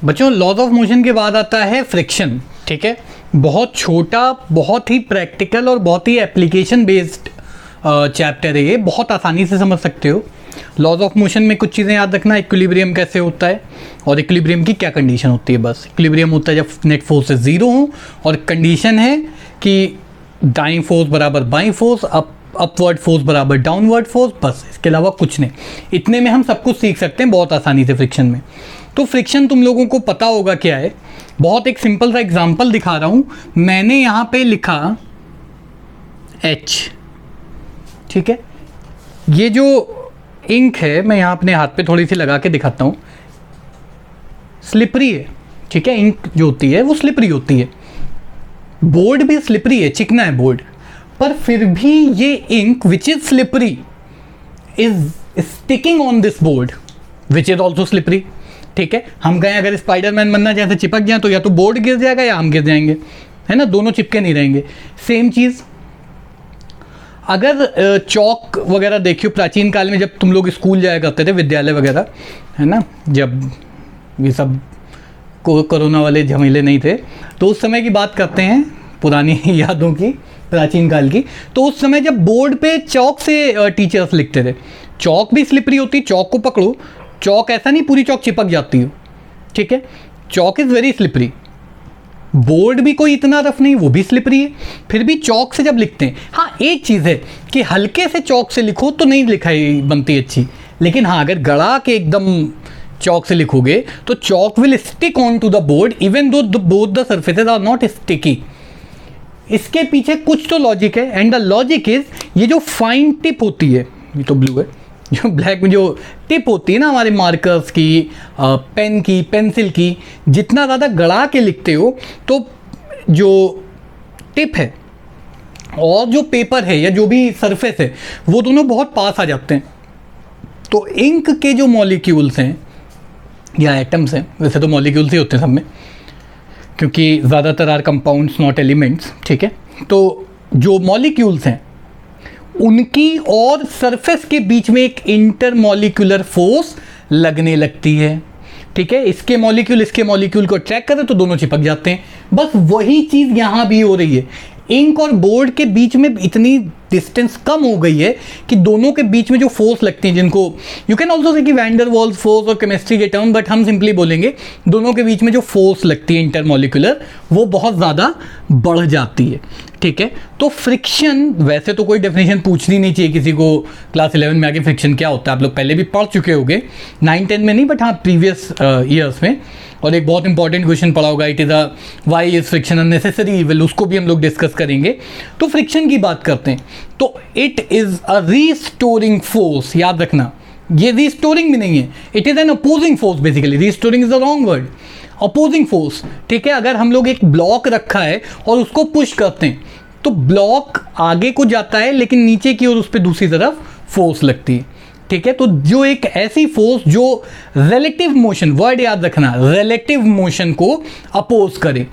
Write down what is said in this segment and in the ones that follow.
बच्चों laws of motion के बाद आता है फ्रिक्शन। ठीक है, बहुत छोटा, बहुत ही प्रैक्टिकल और बहुत ही एप्लीकेशन बेस्ड चैप्टर है ये, बहुत आसानी से समझ सकते हो। लॉज ऑफ मोशन में कुछ चीज़ें याद रखना, इक्विलिब्रियम कैसे होता है और इक्विलिब्रियम की क्या कंडीशन होती है। बस इक्विलिब्रियम होता है जब नेट फोर्सेस ज़ीरो हो और कंडीशन है कि दाईं फोर्स बराबर बाईं फोर्स, अपवर्ड फोर्स बराबर डाउनवर्ड फोर्स, बस इसके अलावा कुछ नहीं। इतने में हम सब कुछ सीख सकते हैं बहुत आसानी से फ्रिक्शन में। तो फ्रिक्शन तुम लोगों को पता होगा क्या है। बहुत एक सिंपल सा एग्जांपल दिखा रहा हूँ। मैंने यहाँ पे लिखा H, ठीक है। ये जो इंक है मैं यहाँ अपने हाथ पे थोड़ी सी लगा के दिखाता हूँ, स्लिपरी है। ठीक है, इंक जो होती है वो स्लिपरी होती है, बोर्ड भी स्लिपरी है, चिकना है बोर्ड, पर फिर भी ये ink which is slippery is sticking on this board which is also slippery. ठीक है, हम गए अगर स्पाइडरमैन बनना जैसे चिपक जाए तो या तो बोर्ड गिर जाएगा या हम गिर जाएंगे, है ना, दोनों चिपके नहीं रहेंगे। सेम चीज़ अगर चौक वगैरह देखियो, प्राचीन काल में जब तुम लोग स्कूल जाया करते थे, विद्यालय वगैरह, है ना, जब ये सब कोरोना वाले झमेले नहीं थे, तो उस समय की बात करते हैं, पुरानी यादों की, प्राचीन काल की। तो उस समय जब बोर्ड पे चौक से टीचर्स लिखते थे, चौक भी स्लिपरी होती, चौक को पकड़ो, चौक ऐसा नहीं पूरी चौक चिपक जाती हो। ठीक है, चौक इज़ वेरी स्लिपरी, बोर्ड भी कोई इतना रफ नहीं, वो भी स्लिपरी है, फिर भी चौक से जब लिखते हैं, हाँ एक चीज़ है कि हल्के से चौक से लिखो तो नहीं लिखाई बनती अच्छी, लेकिन हाँ अगर गड़ा के एकदम चौक से लिखोगे तो chalk will stick on to the board even though both the surfaces are not sticky. इसके पीछे कुछ तो लॉजिक है, एंड द लॉजिक इज ये जो फाइन टिप होती है, ये तो ब्लू है, जो ब्लैक में जो टिप होती है ना हमारे मार्कर्स की, पेन की, पेंसिल की, जितना ज़्यादा गड़ा के लिखते हो तो जो टिप है और जो पेपर है या जो भी सरफेस है वो दोनों बहुत पास आ जाते हैं। तो इंक के जो मॉलिक्यूल्स हैं या एटम्स हैं, वैसे तो मॉलिक्यूल्स ही होते हैं सब में क्योंकि ज़्यादातर आर कंपाउंड्स नॉट एलिमेंट्स। ठीक है, तो जो मॉलिक्यूल्स हैं उनकी और सरफेस के बीच में एक इंटरमॉलिक्यूलर फोर्स लगने लगती है। ठीक है, इसके मॉलिक्यूल इसके मॉलिक्यूल को अट्रैक्ट करें तो दोनों चिपक जाते हैं। बस वही चीज़ यहाँ भी हो रही है, इंक और बोर्ड के बीच में इतनी डिस्टेंस कम हो गई है कि दोनों के बीच में जो फोर्स लगती हैं, जिनको यू कैन ऑल्सो से कि वैंडर वॉल्स फोर्स और केमिस्ट्री के टर्म, बट हम सिंपली बोलेंगे दोनों के बीच में जो फोर्स लगती है इंटरमॉलिक्यूलर, वो बहुत ज़्यादा बढ़ जाती है। ठीक है, तो फ्रिक्शन, वैसे तो कोई डेफिनेशन पूछनी नहीं चाहिए किसी को क्लास 11 में आगे फ्रिक्शन क्या होता है, आप लोग पहले भी पढ़ चुके होंगे, 9-10 में नहीं बट हाँ प्रीवियस ईयर्स में। और एक बहुत इंपॉर्टेंट क्वेश्चन पढ़ा होगा, it is a why is friction unnecessary evil, उसको भी हम लोग डिस्कस करेंगे। तो फ्रिक्शन की बात करते हैं तो it is a restoring force. याद रखना ये रीस्टोरिंग भी नहीं है, it is an opposing force basically. Restoring is the wrong word, opposing force. ठीक है, अगर हम लोग एक ब्लॉक रखा है और उसको पुश करते हैं तो ब्लॉक आगे को जाता है लेकिन नीचे की ओर उस पर दूसरी तरफ फोर्स लगती है। ठीक है, तो जो एक ऐसी फोर्स जो रिलेटिव मोशन, वर्ड याद रखना, रिलेटिव मोशन को अपोज करे,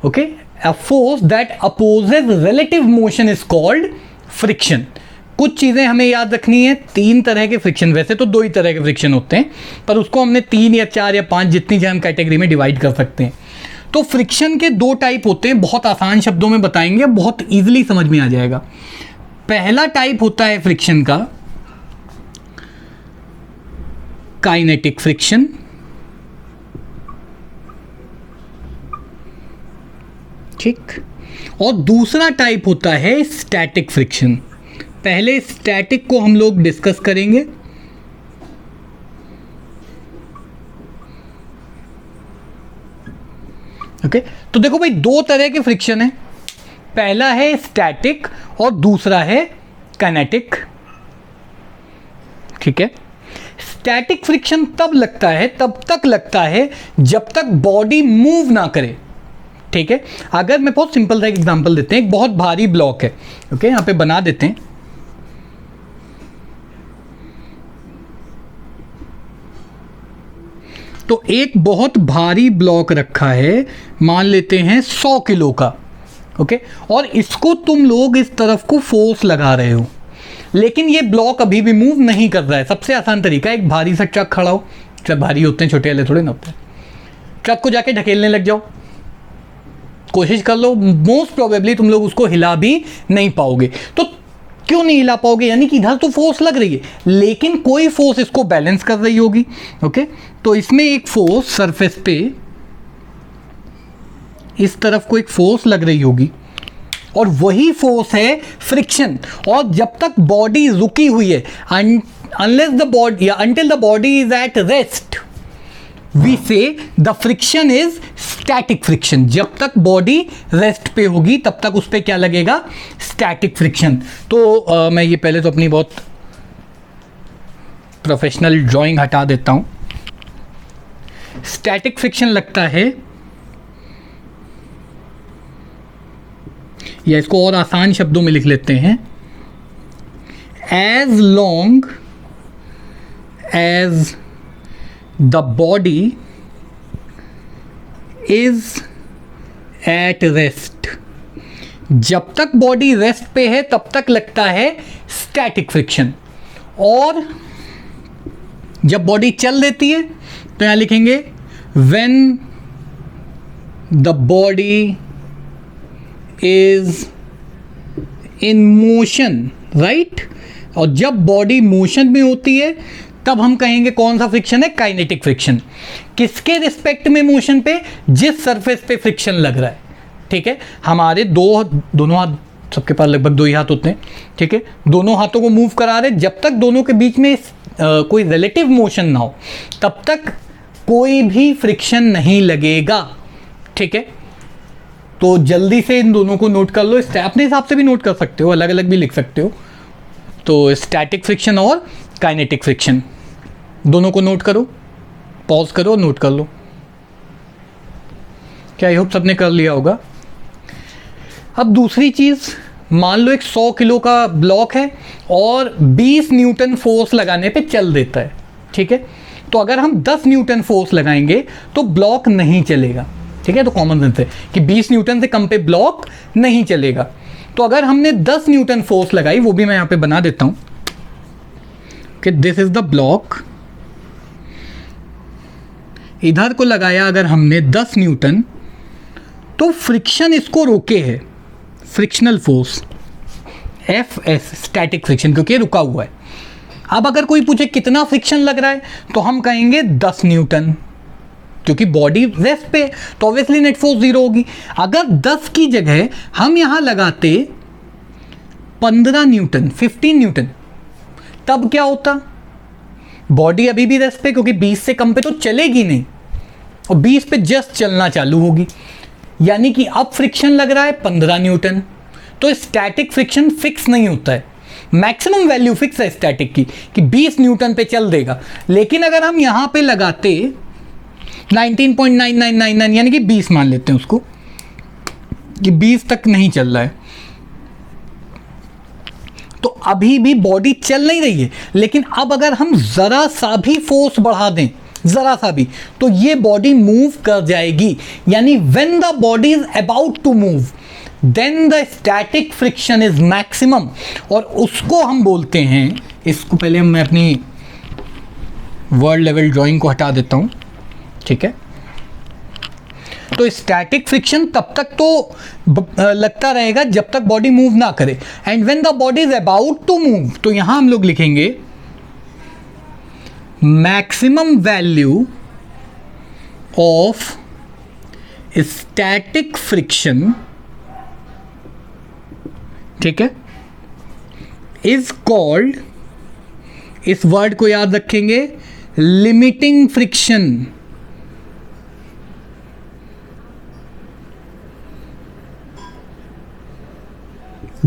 okay, a force that opposes relative motion is called friction. कुछ चीज़ें हमें याद रखनी है, 3 तरह के फ्रिक्शन, वैसे तो 2 ही तरह के फ्रिक्शन होते हैं पर उसको हमने 3 या 4 या 5 जितनी चाहे हम कैटेगरी में डिवाइड कर सकते हैं। तो फ्रिक्शन के 2 टाइप होते हैं, बहुत आसान शब्दों में बताएंगे, बहुत ईजिली समझ में आ जाएगा। पहला टाइप होता है फ्रिक्शन का काइनेटिक फ्रिक्शन, ठीक, और दूसरा टाइप होता है स्टैटिक फ्रिक्शन। पहले स्टैटिक को हम लोग डिस्कस करेंगे, ओके। तो देखो भाई 2 तरह के फ्रिक्शन है, पहला है स्टैटिक और दूसरा है काइनेटिक। ठीक है, स्टैटिक फ्रिक्शन तब लगता है, तब तक लगता है जब तक बॉडी मूव ना करे। ठीक है, अगर मैं बहुत सिंपल सा एक एग्जांपल देते हैं, एक बहुत भारी ब्लॉक है, ओके, यहां पे बना देते हैं। तो एक बहुत भारी ब्लॉक रखा है, मान लेते हैं 100 किलो का, ओके, और इसको तुम लोग इस तरफ को फोर्स लगा रहे हो, लेकिन ये ब्लॉक अभी भी मूव नहीं कर रहा है। सबसे आसान तरीका, एक भारी सा ट्रक खड़ा हो, ट्रक भारी होते हैं, छोटे वाले थोड़े ना होते हैं, ट्रक को जाके ढकेलने लग जाओ, कोशिश कर लो, मोस्ट प्रोबेबली तुम लोग उसको हिला भी नहीं पाओगे। तो क्यों नहीं हिला पाओगे? यानी कि इधर तो फोर्स लग रही है, लेकिन कोई फोर्स इसको बैलेंस कर रही होगी। ओके, तो इसमें एक फोर्स सरफेस पे इस तरफ को एक फोर्स लग रही होगी, और वही फोर्स है फ्रिक्शन। और जब तक बॉडी रुकी हुई है, अनलेस द बॉडी या until the body is at rest, we say the friction is static friction. जब तक बॉडी रेस्ट पे होगी तब तक उस पर क्या लगेगा? Static friction. तो मैं ये पहले तो अपनी बहुत प्रोफेशनल ड्राइंग हटा देता हूं। स्टैटिक फ्रिक्शन लगता है, या इसको और आसान शब्दों में लिख लेते हैं, as long as the body is at rest. जब तक बॉडी रेस्ट पे है तब तक लगता है स्टैटिक फ्रिक्शन, और जब बॉडी चल देती है तो यहां लिखेंगे when the body is in motion, right. और जब बॉडी मोशन में होती है तब हम कहेंगे कौन सा फ्रिक्शन है? Kinetic friction. किसके रिस्पेक्ट में मोशन पे? जिस सरफेस पे फ्रिक्शन लग रहा है। ठीक है, हमारे दोनों हाथ, सबके पास लगभग 2 ही हाथ होते हैं, ठीक है, दोनों हाथों को मूव करा रहे, जब तक दोनों के बीच में कोई रिलेटिव मोशन ना हो तब तक कोई भी फ्रिक्शन नहीं लगेगा। ठीक है, तो जल्दी से इन दोनों को नोट कर लो, अपने हिसाब से भी नोट कर सकते हो, अलग अलग भी लिख सकते हो। तो स्टैटिक फ्रिक्शन और काइनेटिक फ्रिक्शन दोनों को नोट करो, पॉज करो, नोट कर लो। क्या आई होप सबने कर लिया होगा। अब दूसरी चीज़, मान लो एक 100 किलो का ब्लॉक है और 20 न्यूटन फोर्स लगाने पे चल देता है। ठीक है, तो अगर हम 10 न्यूटन फोर्स लगाएंगे तो ब्लॉक नहीं चलेगा। ठीक है, तो कॉमन सेंस है कि 20 न्यूटन से कम पे ब्लॉक नहीं चलेगा। तो अगर हमने 10 न्यूटन फोर्स लगाई, वो भी मैं यहाँ पे बना देता हूँ कि दिस इज द ब्लॉक, इधर को लगाया अगर हमने 10 न्यूटन, तो फ्रिक्शन इसको रोके है, frictional force F static friction, क्योंकि रुका हुआ है। अब अगर कोई पूछे कितना फ्रिक्शन लग रहा है तो हम कहेंगे 10 न्यूटन, क्योंकि बॉडी रेस्ट पे, तो ऑब्वियसली नेट फोर्स 0 होगी। अगर 10 की जगह हम यहां लगाते 15 न्यूटन, 15 न्यूटन, तब क्या होता? बॉडी अभी भी रेस्ट पे, क्योंकि 20 से कम पे तो चलेगी नहीं, और 20 पे जस्ट चलना चालू होगी, यानी कि अब फ्रिक्शन लग रहा है 15 न्यूटन। तो स्टैटिक फ्रिक्शन फिक्स नहीं होता है, मैक्सिमम वैल्यू फिक्स है स्टैटिक की कि 20 न्यूटन पे चल देगा। लेकिन अगर हम यहां पे लगाते 19.9999, यानी कि 20 मान लेते हैं उसको, कि 20 तक नहीं चल रहा है, तो अभी भी बॉडी चल नहीं रही है। लेकिन अब अगर हम जरा सा भी फोर्स बढ़ा दें, जरा सा भी, तो ये बॉडी मूव कर जाएगी। यानी when the body is about to move then the static friction is maximum, और उसको हम बोलते हैं, इसको पहले मैं अपनी वर्ल्ड लेवल ड्राइंग को हटा देता हूं। ठीक है, तो स्टैटिक फ्रिक्शन तब तक तो लगता रहेगा जब तक बॉडी मूव ना करे, and when the body is about to move, तो यहां हम लोग लिखेंगे maximum value of static friction, ठीक है, इज कॉल्ड, इस वर्ड को याद रखेंगे, लिमिटिंग फ्रिक्शन।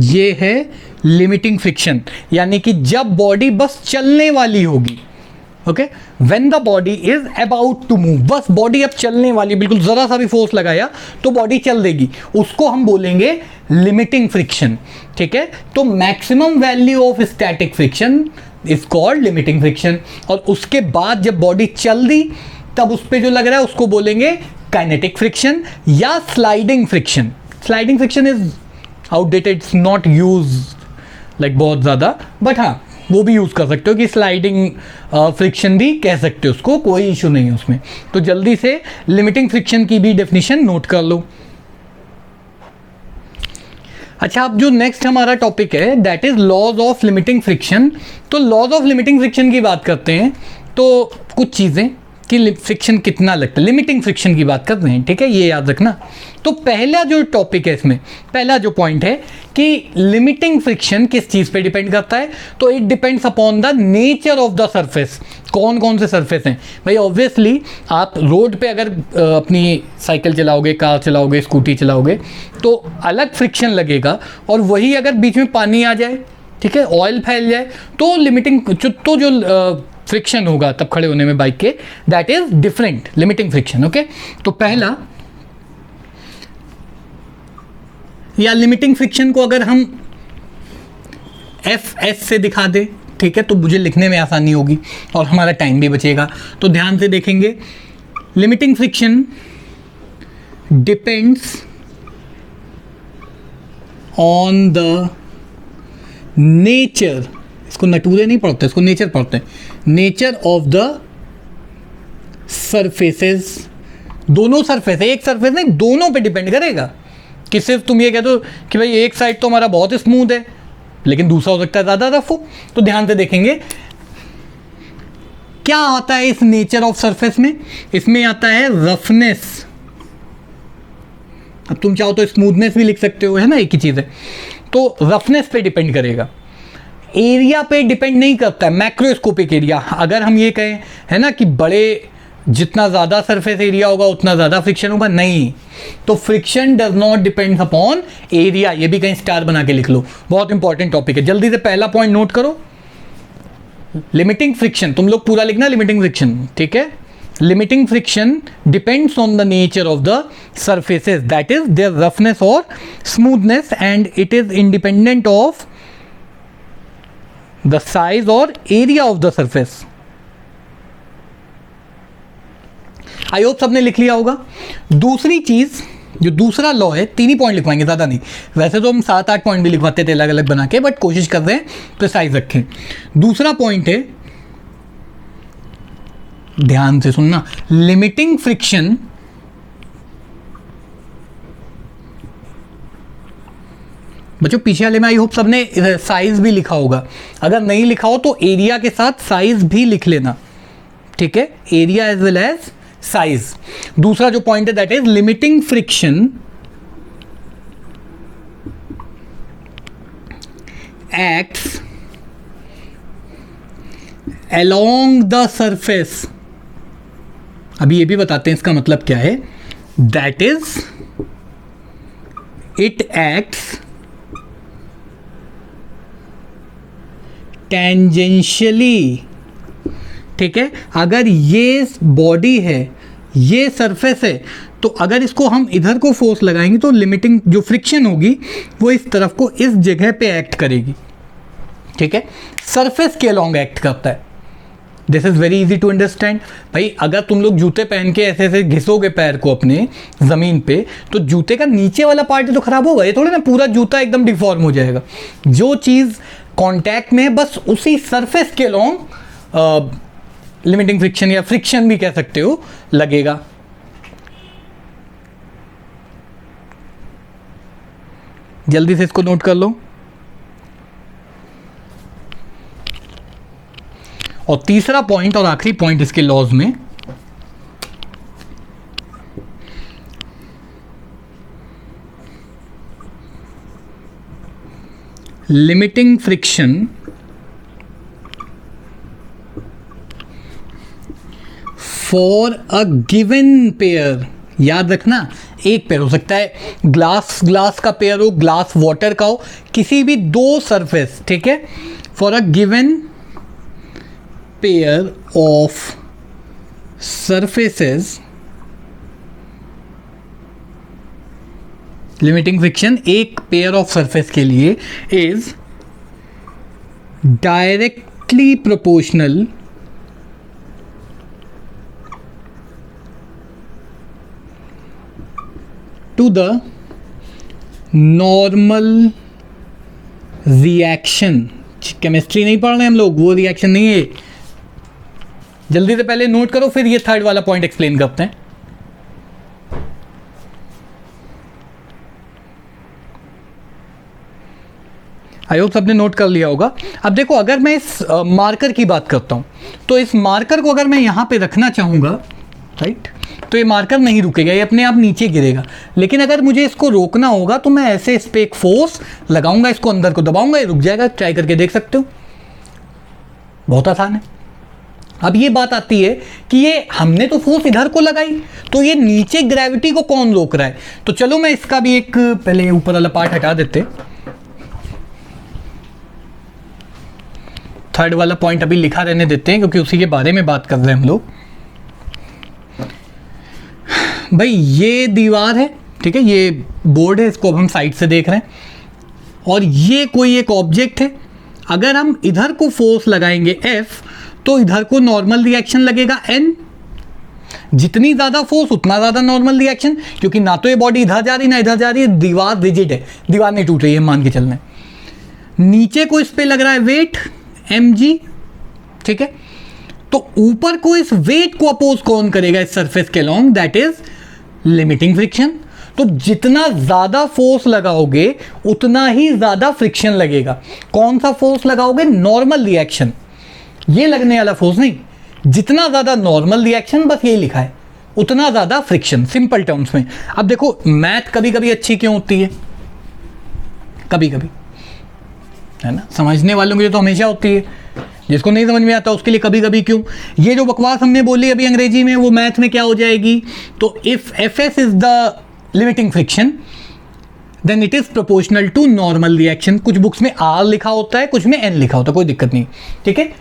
ये है लिमिटिंग फ्रिक्शन, यानी कि जब बॉडी बस चलने वाली होगी। Okay, when the body is about to move, बस बॉडी अब चलने वाली, बिल्कुल जरा सा भी फोर्स लगाया तो बॉडी चल देगी, उसको हम बोलेंगे लिमिटिंग फ्रिक्शन। ठीक है, तो maximum value of static friction is called limiting friction. और उसके बाद जब बॉडी चल दी तब उस पर जो लग रहा है उसको बोलेंगे काइनेटिक फ्रिक्शन या sliding friction. Sliding friction is outdated, it's not used like बहुत ज़्यादा, बट हाँ वो भी यूज़ कर सकते हो कि स्लाइडिंग फ्रिक्शन भी कह सकते हो उसको, कोई इशू नहीं है उसमें। तो जल्दी से लिमिटिंग फ्रिक्शन की भी डेफिनेशन नोट कर लो। अच्छा, अब जो नेक्स्ट हमारा टॉपिक है that is laws of limiting friction. तो लॉज ऑफ लिमिटिंग फ्रिक्शन की बात करते हैं तो कुछ चीज़ें कि फ्रिक्शन कितना लगता है, लिमिटिंग फ्रिक्शन की बात करते हैं, ठीक है, ये याद रखना। तो पहला जो टॉपिक है इसमें, पहला जो पॉइंट है कि लिमिटिंग फ्रिक्शन किस चीज़ पे डिपेंड करता है, तो it depends upon the nature of the surface. कौन कौन से सरफेस हैं भाई? ऑब्वियसली आप रोड पे अगर अपनी साइकिल चलाओगे, कार चलाओगे, स्कूटी चलाओगे तो अलग फ्रिक्शन लगेगा, और वही अगर बीच में पानी आ जाए, ठीक है, ऑयल फैल जाए, तो लिमिटिंग तो जो फ्रिक्शन होगा तब खड़े होने में बाइक के, that is different limiting friction. Okay, तो पहला, या लिमिटिंग फ्रिक्शन को अगर हम एफ से दिखा दे, ठीक है, तो मुझे लिखने में आसानी होगी और हमारा टाइम भी बचेगा। तो ध्यान से देखेंगे, limiting friction depends on the nature, इसको नटूरे नहीं पढ़ते, इसको नेचर पढ़ते हैं, नेचर ऑफ द सरफेसेस। दोनों सरफेस है, एक सरफेस नहीं, दोनों पे डिपेंड करेगा। कि सिर्फ तुम ये कह दो कि भाई एक साइड तो हमारा बहुत स्मूथ है लेकिन दूसरा हो सकता है ज़्यादा रफ हो। तो ध्यान से देखेंगे क्या आता है इस नेचर ऑफ सरफेस में। इसमें आता है रफनेस, अब तुम चाहो तो स्मूथनेस भी लिख सकते हो, है ना, एक ही चीज़ है। तो रफनेस पे डिपेंड करेगा, एरिया पे डिपेंड नहीं करता है, मैक्रोस्कोपिक एरिया। अगर हम ये कहें, है ना, कि बड़े जितना ज़्यादा सरफेस एरिया होगा उतना ज़्यादा फ्रिक्शन होगा, नहीं। तो friction does not depend upon area, ये भी कहीं स्टार बना के लिख लो, बहुत इंपॉर्टेंट टॉपिक है। जल्दी से पहला पॉइंट नोट करो, लिमिटिंग फ्रिक्शन, तुम लोग पूरा लिखना लिमिटिंग फ्रिक्शन, ठीक है। Limiting friction depends on the nature of the surfaces, that is their roughness or smoothness, and it is independent of the size or area of the surface. I hope सबने लिख लिया होगा। दूसरी चीज, जो दूसरा लॉ है, 3 ही पॉइंट लिखवाएंगे, ज़्यादा नहीं, वैसे तो हम 7-8 पॉइंट भी लिखवाते थे अलग अलग बना के, बट कोशिश कर रहे हैं प्रिसाइज रखें। दूसरा पॉइंट है, ध्यान से सुनना, लिमिटिंग फ्रिक्शन बच्चों पीछे वाले में आई होप सबने साइज भी लिखा होगा, अगर नहीं लिखा हो तो एरिया के साथ साइज भी लिख लेना, ठीक है, area as well as size. दूसरा जो पॉइंट है that is limiting friction acts along the surface. अभी ये भी बताते हैं इसका मतलब क्या है, that is it acts tangentially, ठीक है। अगर ये बॉडी है, ये सरफेस है, तो अगर इसको हम इधर को फोर्स लगाएंगे तो लिमिटिंग जो फ्रिक्शन होगी वो इस तरफ को, इस जगह पे एक्ट करेगी, ठीक है, सरफेस के अलॉन्ग एक्ट करता है। This is very easy to understand. भाई अगर तुम लोग जूते पहन के ऐसे ऐसे घिसोगे पैर को अपने ज़मीन पे, तो जूते का नीचे वाला पार्ट तो खराब होगा, ये थोड़ी ना पूरा जूता एकदम डिफॉर्म हो जाएगा। जो चीज़ कांटेक्ट में है बस उसी सरफेस के अलॉन्ग लिमिटिंग फ्रिक्शन या फ्रिक्शन भी कह सकते हो लगेगा। जल्दी से इसको नोट कर लो। और तीसरा पॉइंट और आखिरी पॉइंट इसके लॉज में, limiting friction for a given pair. याद रखना, एक पेयर हो सकता है, ग्लास का पेयर हो, ग्लास वाटर का हो, किसी भी दो सरफेस, ठीक है, for a given pair of surfaces, limiting friction एक पेयर ऑफ सरफेस के लिए is directly proportional to the normal reaction, chemistry नहीं पढ़ रहे हम लोग, वो रिएक्शन नहीं है। जल्दी से पहले नोट करो, फिर ये थर्ड वाला पॉइंट एक्सप्लेन करते हैं। आई होप सबने नोट कर लिया होगा। अब देखो, अगर मैं इस मार्कर की बात करता हूँ, तो इस मार्कर को अगर मैं यहाँ पे रखना चाहूँगा, राइट, तो ये मार्कर नहीं रुकेगा, ये अपने आप नीचे गिरेगा। लेकिन अगर मुझे इसको रोकना होगा तो मैं ऐसे इस पर एक फोर्स लगाऊंगा, इसको अंदर को दबाऊंगा, ये रुक जाएगा। ट्राई करके देख सकते हो, बहुत आसान है। अब ये बात आती है कि ये हमने तो फोर्स इधर को लगाई, तो ये नीचे ग्रेविटी को कौन रोक रहा है? तो चलो मैं इसका भी एक, पहले ऊपर वाला पार्ट हटा देते, थर्ड वाला पॉइंट अभी लिखा रहने देते हैं, क्योंकि उसी के बारे में बात कर रहे हैं हम लोग। भाई ये दीवार है, ठीक है, ये बोर्ड है, इसको अब हम साइड से देख रहे हैं, और ये कोई एक ऑब्जेक्ट है। अगर हम इधर को फोर्स लगाएंगे F, तो इधर को नॉर्मल रिएक्शन लगेगा N। जितनी ज़्यादा फोर्स उतना ज़्यादा नॉर्मल रिएक्शन, क्योंकि ना तो ये बॉडी इधर जा रही ना इधर जा रही है, दीवार रिजिड है, दीवार नहीं टूट रही है, मान के चलना है। नीचे को इस पे लग रहा है वेट mg, ठीक है, तो ऊपर को इस वेट को अपोज कौन करेगा इस सरफेस के long, that is limiting friction. तो जितना ज़्यादा फोर्स लगाओगे उतना ही ज़्यादा फ्रिक्शन लगेगा। कौन सा फोर्स लगाओगे? नॉर्मल रिएक्शन, ये लगने वाला फोर्स नहीं। जितना ज़्यादा नॉर्मल रिएक्शन, बस यही लिखा है, उतना ज़्यादा फ्रिक्शन, सिंपल टर्म्स में। अब देखो, मैथ कभी कभी अच्छी क्यों होती है? कभी कभी, है ना, समझने वालों के लिए तो हमेशा होती है, जिसको नहीं समझ में आता उसके लिए कभी कभी क्यों। ये जो बकवास हमने बोली अभी अंग्रेजी में, वो मैथ में क्या हो जाएगी? तो if Fs is the limiting friction, then it is proportional to normal reaction. कुछ बुक्स में R लिखा होता है, कुछ में N लिखा होता है, कोई दिक्कत नहीं, ठीक है।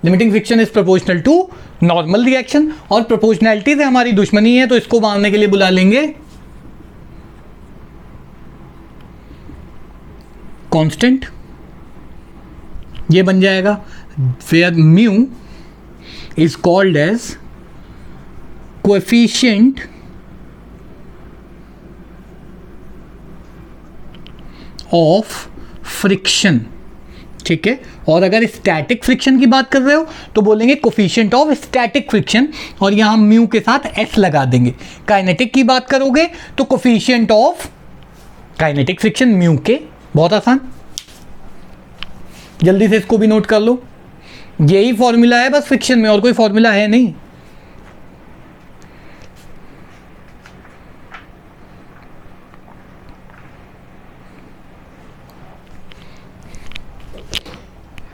Limiting friction is proportional to normal reaction, और प्रोपोर्शनैलिटी से हमारी दुश्मनी है, तो इसको मारने के लिए बुला लेंगे कांस्टेंट। ये बन जाएगा where mu is called as coefficient of friction, ठीक है। और अगर स्टैटिक फ्रिक्शन की बात कर रहे हो तो बोलेंगे कोफिशिएंट ऑफ स्टैटिक फ्रिक्शन, और यहां म्यू के साथ S लगा देंगे। काइनेटिक की बात करोगे तो coefficient of kinetic friction mu के। बहुत आसान, जल्दी से इसको भी नोट कर लो। यही फॉर्मूला है बस फ्रिक्शन में, और कोई फॉर्मूला है नहीं।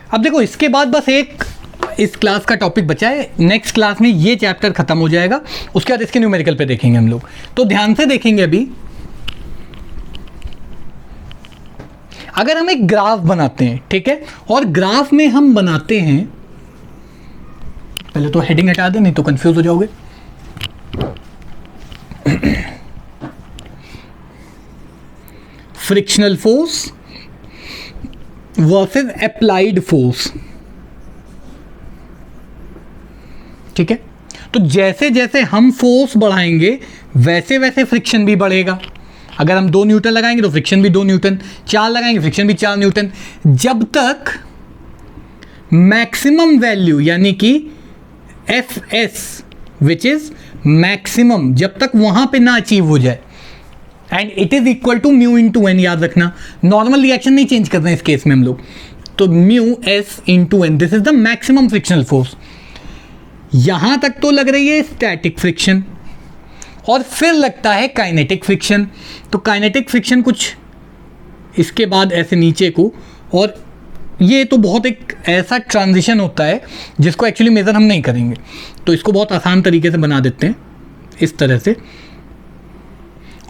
अब देखो, इसके बाद बस एक इस क्लास का टॉपिक बचा है। नेक्स्ट क्लास में ये चैप्टर खत्म हो जाएगा, उसके बाद इसके न्यूमेरिकल पे देखेंगे हम लोग। तो ध्यान से देखेंगे अभी। अगर हम एक ग्राफ बनाते हैं, ठीक है, और ग्राफ में हम बनाते हैं, पहले तो हेडिंग हटा दें, नहीं तो कंफ्यूज हो जाओगे। Frictional force versus applied force, ठीक है। तो जैसे जैसे हम फोर्स बढ़ाएंगे वैसे वैसे फ्रिक्शन भी बढ़ेगा। अगर हम 2 न्यूटन लगाएंगे तो फ्रिक्शन भी 2 न्यूटन, 4 लगाएंगे फ्रिक्शन भी 4 न्यूटन, जब तक मैक्सिमम वैल्यू यानी कि Fs विच इज मैक्सिमम, जब तक वहां पे ना अचीव हो जाए, and it is equal to mu into N. याद रखना, नॉर्मल रिएक्शन नहीं चेंज करते हैं इस केस में हम लोग, तो mu S into N, this is the maximum frictional force. यहां तक तो लग रही है स्टैटिक फ्रिक्शन, और फिर लगता है काइनेटिक फ्रिक्शन। तो काइनेटिक फ्रिक्शन कुछ इसके बाद ऐसे नीचे को, और ये तो बहुत एक ऐसा ट्रांजिशन होता है जिसको एक्चुअली मेजर हम नहीं करेंगे, तो इसको बहुत आसान तरीके से बना देते हैं इस तरह से।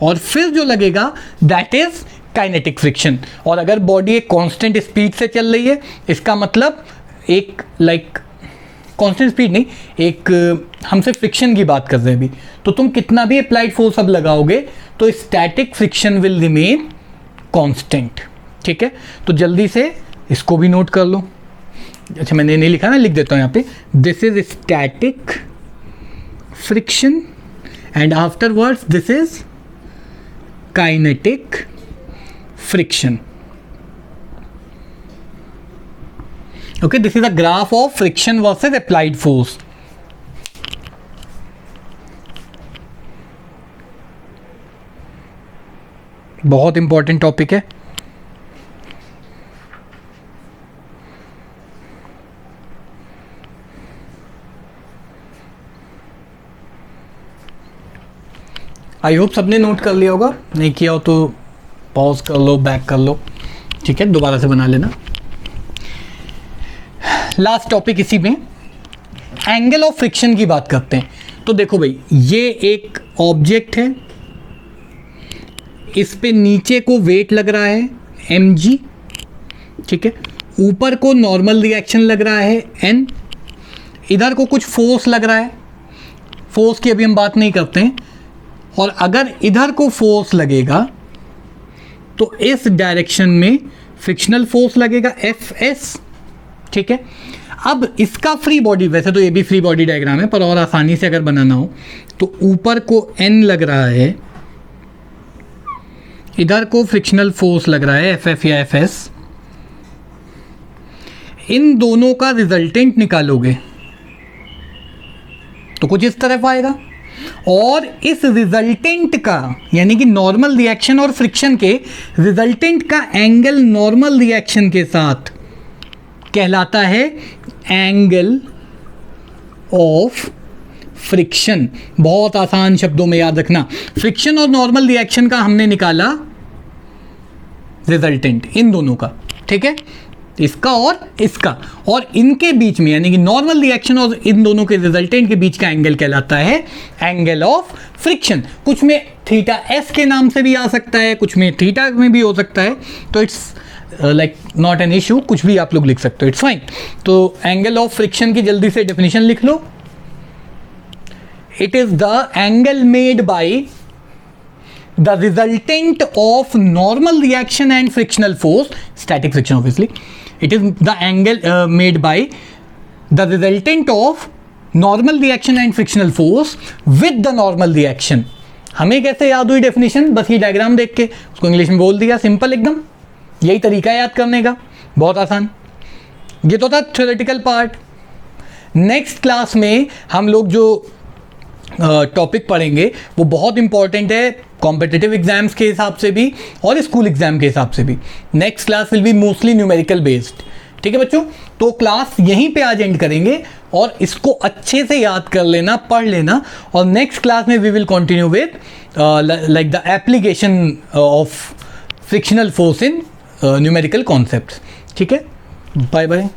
और फिर जो लगेगा दैट इज काइनेटिक फ्रिक्शन। और अगर बॉडी एक कांस्टेंट स्पीड से चल रही है, इसका मतलब एक कांस्टेंट स्पीड नहीं, एक हम सिर्फ फ्रिक्शन की बात कर रहे हैं अभी, तो तुम कितना भी अप्लाइड फोर्स अब लगाओगे तो static friction will remain constant, ठीक है। तो जल्दी से इसको भी नोट कर लो। अच्छा, मैंने नहीं लिखा, मैं लिख देता हूँ यहाँ पे, this is static friction and afterwards this is kinetic friction. Okay, this is a graph of friction versus applied force. बहुत इंपॉर्टेंट टॉपिक है. आई होप सबने नोट कर लिया होगा, नहीं किया हो तो पॉज कर लो, बैक कर लो, ठीक है, दोबारा से बना लेना. लास्ट टॉपिक इसी में एंगल ऑफ फ्रिक्शन की बात करते हैं. तो देखो भाई, ये एक ऑब्जेक्ट है, इस पे नीचे को वेट लग रहा है mg, ठीक है, ऊपर को नॉर्मल रिएक्शन लग रहा है n, इधर को कुछ फोर्स लग रहा है, फोर्स की अभी हम बात नहीं करते हैं, और अगर इधर को फोर्स लगेगा तो इस डायरेक्शन में फ्रिक्शनल फोर्स लगेगा Fs, ठीक है. अब इसका फ्री बॉडी, वैसे तो ये भी फ्री बॉडी डायग्राम है, पर और आसानी से अगर बनाना हो तो ऊपर को n लग रहा है, इधर को फ्रिक्शनल फोर्स लग रहा है Ff या Fs, इन दोनों का रिजल्टेंट निकालोगे तो कुछ इस तरफ आएगा, और इस रिजल्टेंट का यानी कि नॉर्मल रिएक्शन और फ्रिक्शन के रिजल्टेंट का एंगल नॉर्मल रिएक्शन के साथ कहलाता है एंगल ऑफ फ्रिक्शन. बहुत आसान शब्दों में याद रखना, फ्रिक्शन और नॉर्मल रिएक्शन का हमने निकाला रिजल्टेंट, इन दोनों का, ठीक है, इसका और इसका, और इनके बीच में यानी कि नॉर्मल रिएक्शन और इन दोनों के रिजल्टेंट के बीच का एंगल कहलाता है एंगल ऑफ फ्रिक्शन. कुछ में थीटा एस के नाम से भी आ सकता है, कुछ में थीटा में भी हो सकता है, तो it's like not an issue, कुछ भी आप लोग लिख सकते हो, इट्स फाइन. तो एंगल ऑफ फ्रिक्शन की जल्दी से डेफिनेशन लिख लो. It is the angle made by the resultant of normal reaction and frictional force, static friction obviously. It is the angle made by the resultant of normal reaction and frictional force with the normal reaction. हमें कैसे याद हुई definition? बस ये diagram देख के उसको English में बोल दिया, सिंपल एकदम. यही तरीका है याद करने का, बहुत आसान. ये तो था थ्योरेटिकल पार्ट. नेक्स्ट क्लास में हम लोग जो टॉपिक पढ़ेंगे वो बहुत इंपॉर्टेंट है कॉम्पिटिटिव एग्जाम्स के हिसाब से भी और स्कूल एग्जाम के हिसाब से भी. Next class will be mostly numerical based, ठीक है बच्चों. तो क्लास यहीं पे आज एंड करेंगे और इसको अच्छे से याद कर लेना, पढ़ लेना, और नेक्स्ट क्लास में we will continue with like the application of frictional force in numerical concepts. ठीक है, बाय बाय.